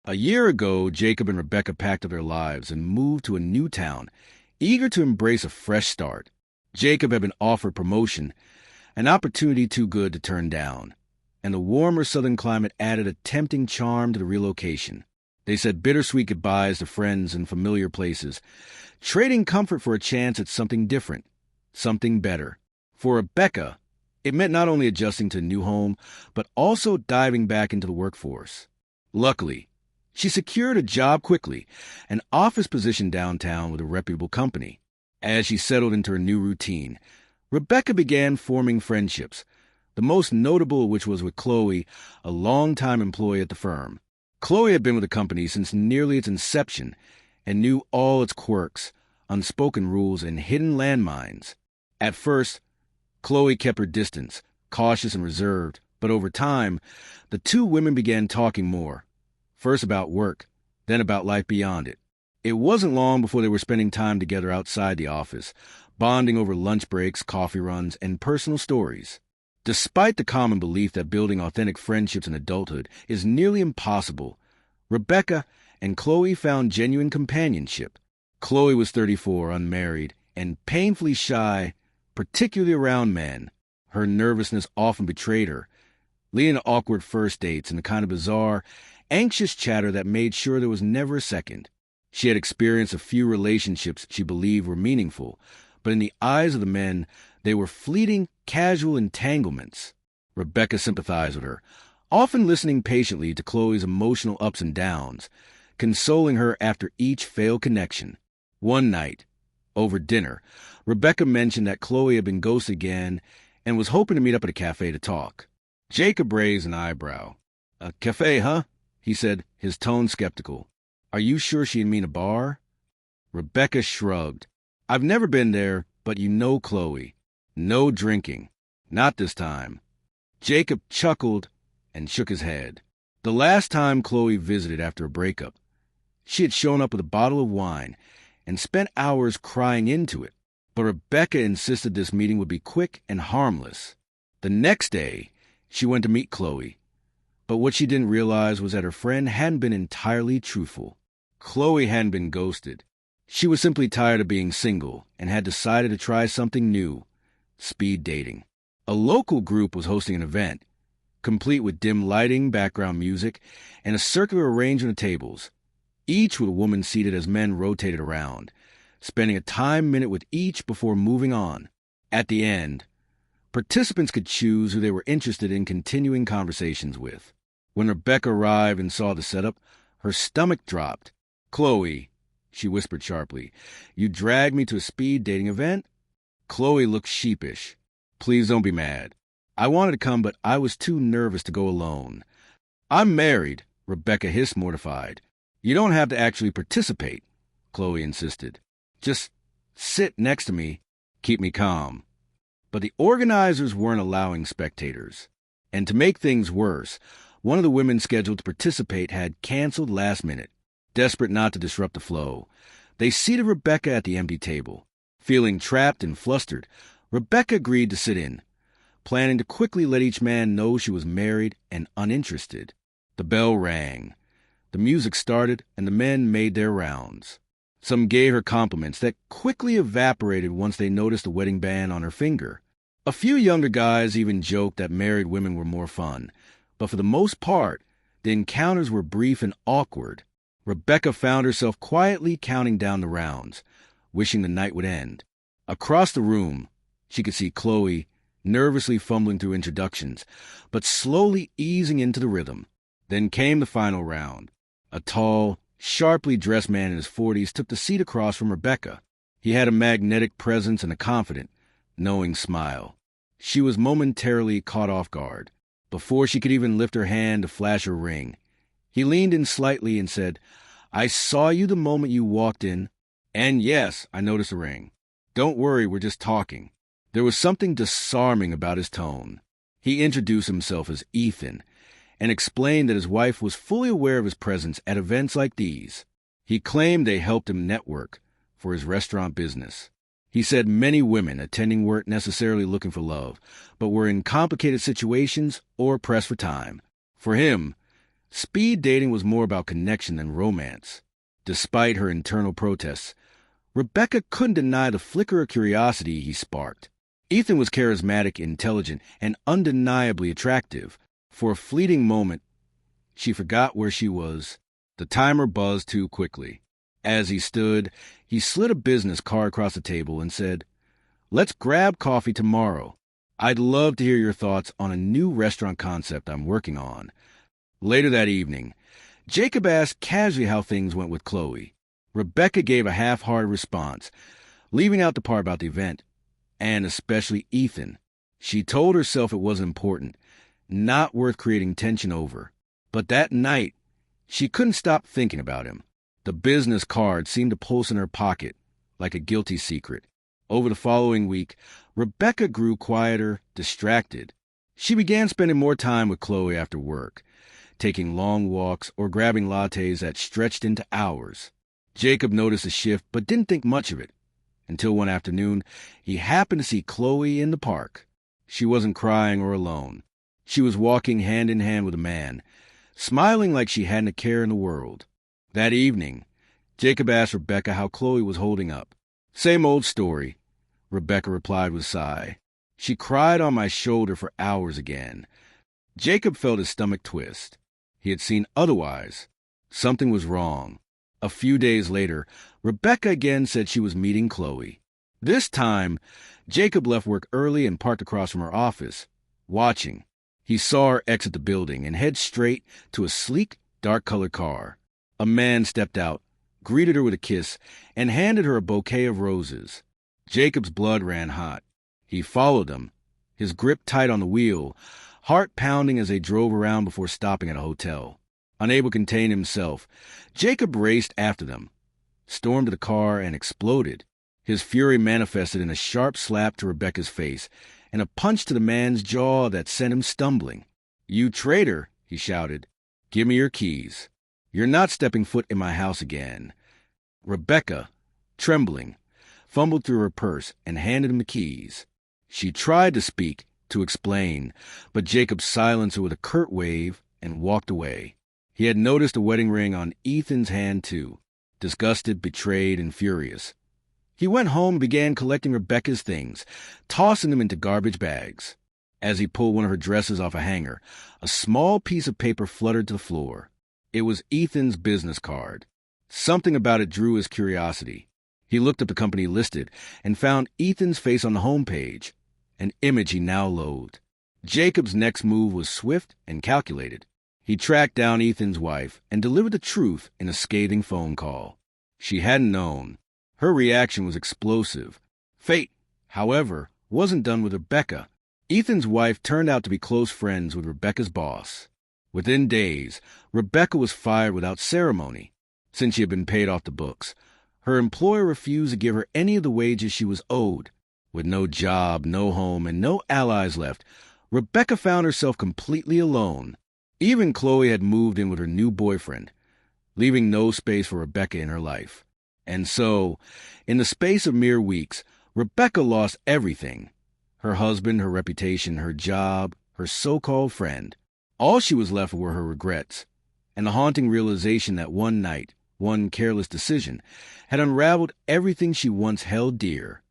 A year ago, Jacob and Rebecca packed up their lives and moved to a new town, eager to embrace a fresh start. Jacob had been offered promotion, an opportunity too good to turn down, and the warmer southern climate added a tempting charm to the relocation. They said bittersweet goodbyes to friends and familiar places, trading comfort for a chance at something different, something better. For Rebecca, it meant not only adjusting to a new home, but also diving back into the workforce. Luckily, she secured a job quickly, an office position downtown with a reputable company. As she settled into her new routine, Rebecca began forming friendships, the most notable of which was with Chloe, a longtime employee at the firm. Chloe had been with the company since nearly its inception and knew all its quirks, unspoken rules, and hidden landmines. At first, Chloe kept her distance, cautious and reserved, but over time, the two women began talking more. First about work, then about life beyond it. It wasn't long before they were spending time together outside the office, bonding over lunch breaks, coffee runs, and personal stories. Despite the common belief that building authentic friendships in adulthood is nearly impossible, Rebecca and Chloe found genuine companionship. Chloe was 34, unmarried, and painfully shy, particularly around men. Her nervousness often betrayed her, leading to awkward first dates and the kind of bizarre, anxious chatter that made sure there was never a second. She had experienced a few relationships she believed were meaningful, but in the eyes of the men, they were fleeting, casual entanglements. Rebecca sympathized with her, often listening patiently to Chloe's emotional ups and downs, consoling her after each failed connection. One night, over dinner, Rebecca mentioned that Chloe had been ghosted again and was hoping to meet up at a cafe to talk. Jacob raised an eyebrow. "A cafe, huh?" he said, his tone skeptical. "Are you sure she didn't mean a bar?" Rebecca shrugged. "I've never been there, but you know Chloe. No drinking. Not this time." Jacob chuckled and shook his head. The last time Chloe visited after a breakup, she had shown up with a bottle of wine and spent hours crying into it. But Rebecca insisted this meeting would be quick and harmless. The next day, she went to meet Chloe. But what she didn't realize was that her friend hadn't been entirely truthful. Chloe hadn't been ghosted. She was simply tired of being single and had decided to try something new: speed dating. A local group was hosting an event, complete with dim lighting, background music, and a circular arrangement of tables, each with a woman seated as men rotated around, spending a time minute with each before moving on. At the end, participants could choose who they were interested in continuing conversations with. When Rebecca arrived and saw the setup, her stomach dropped. "Chloe," she whispered sharply, "you dragged me to a speed dating event?" Chloe looked sheepish. "Please don't be mad. I wanted to come, but I was too nervous to go alone." "I'm married," Rebecca hissed, mortified. "You don't have to actually participate," Chloe insisted. "Just sit next to me, keep me calm." But the organizers weren't allowing spectators. And to make things worse, one of the women scheduled to participate had canceled last minute. Desperate not to disrupt the flow, they seated Rebecca at the empty table. Feeling trapped and flustered, Rebecca agreed to sit in, planning to quickly let each man know she was married and uninterested. The bell rang. The music started, and the men made their rounds. Some gave her compliments that quickly evaporated once they noticed the wedding band on her finger. A few younger guys even joked that married women were more fun, but for the most part, the encounters were brief and awkward. Rebecca found herself quietly counting down the rounds, wishing the night would end. Across the room, she could see Chloe nervously fumbling through introductions, but slowly easing into the rhythm. Then came the final round. A tall, sharply dressed man in his 40s took the seat across from Rebecca. He had a magnetic presence and a confident, knowing smile. She was momentarily caught off guard. Before she could even lift her hand to flash her ring, he leaned in slightly and said, "I saw you the moment you walked in, and yes, I noticed the ring. Don't worry, we're just talking." There was something disarming about his tone. He introduced himself as Ethan and explained that his wife was fully aware of his presence at events like these. He claimed they helped him network for his restaurant business. He said many women attending weren't necessarily looking for love, but were in complicated situations or pressed for time. For him, Speed dating was more about connection than romance. Despite her internal protests, Rebecca couldn't deny the flicker of curiosity he sparked. Ethan was charismatic, intelligent, and undeniably attractive. For a fleeting moment, she forgot where she was. The timer buzzed too quickly. As he stood, he slid a business card across the table and said, "Let's grab coffee tomorrow. I'd love to hear your thoughts on a new restaurant concept I'm working on." Later that evening, Jacob asked casually how things went with Chloe. Rebecca gave a half-hearted response, leaving out the part about the event, and especially Ethan. She told herself it wasn't important, not worth creating tension over. But that night, she couldn't stop thinking about him. The business card seemed to pulse in her pocket, like a guilty secret. Over the following week, Rebecca grew quieter, distracted. She began spending more time with Chloe after work, taking long walks or grabbing lattes that stretched into hours. Jacob noticed a shift but didn't think much of it, until one afternoon he happened to see Chloe in the park. She wasn't crying or alone. She was walking hand in hand with a man, smiling like she hadn't a care in the world. That evening, Jacob asked Rebecca how Chloe was holding up. "Same old story," Rebecca replied with a sigh. "She cried on my shoulder for hours again." Jacob felt his stomach twist. He had seen otherwise. Something was wrong. A few days later, Rebecca again said she was meeting Chloe. This time, Jacob left work early and parked across from her office, watching. He saw her exit the building and head straight to a sleek, dark-colored car. A man stepped out, greeted her with a kiss, and handed her a bouquet of roses. Jacob's blood ran hot. He followed them, his grip tight on the wheel, heart pounding as they drove around before stopping at a hotel. Unable to contain himself, Jacob raced after them, stormed to the car, and exploded. His fury manifested in a sharp slap to Rebecca's face and a punch to the man's jaw that sent him stumbling. "You traitor," he shouted. "Give me your keys. You're not stepping foot in my house again." Rebecca, trembling, fumbled through her purse and handed him the keys. She tried to speak, to explain, but Jacob silenced her with a curt wave and walked away. He had noticed a wedding ring on Ethan's hand, too, disgusted, betrayed, and furious. He went home and began collecting Rebecca's things, tossing them into garbage bags. As he pulled one of her dresses off a hanger, a small piece of paper fluttered to the floor. It was Ethan's business card. Something about it drew his curiosity. He looked up the company listed and found Ethan's face on the homepage, an image he now loathed. Jacob's next move was swift and calculated. He tracked down Ethan's wife and delivered the truth in a scathing phone call. She hadn't known. Her reaction was explosive. Fate, however, wasn't done with Rebecca. Ethan's wife turned out to be close friends with Rebecca's boss. Within days, Rebecca was fired without ceremony. Since she had been paid off the books, her employer refused to give her any of the wages she was owed. With no job, no home, and no allies left, Rebecca found herself completely alone. Even Chloe had moved in with her new boyfriend, leaving no space for Rebecca in her life. And so, in the space of mere weeks, Rebecca lost everything. Her husband, her reputation, her job, her so-called friend. All she was left with were her regrets, and the haunting realization that one night, one careless decision, had unraveled everything she once held dear.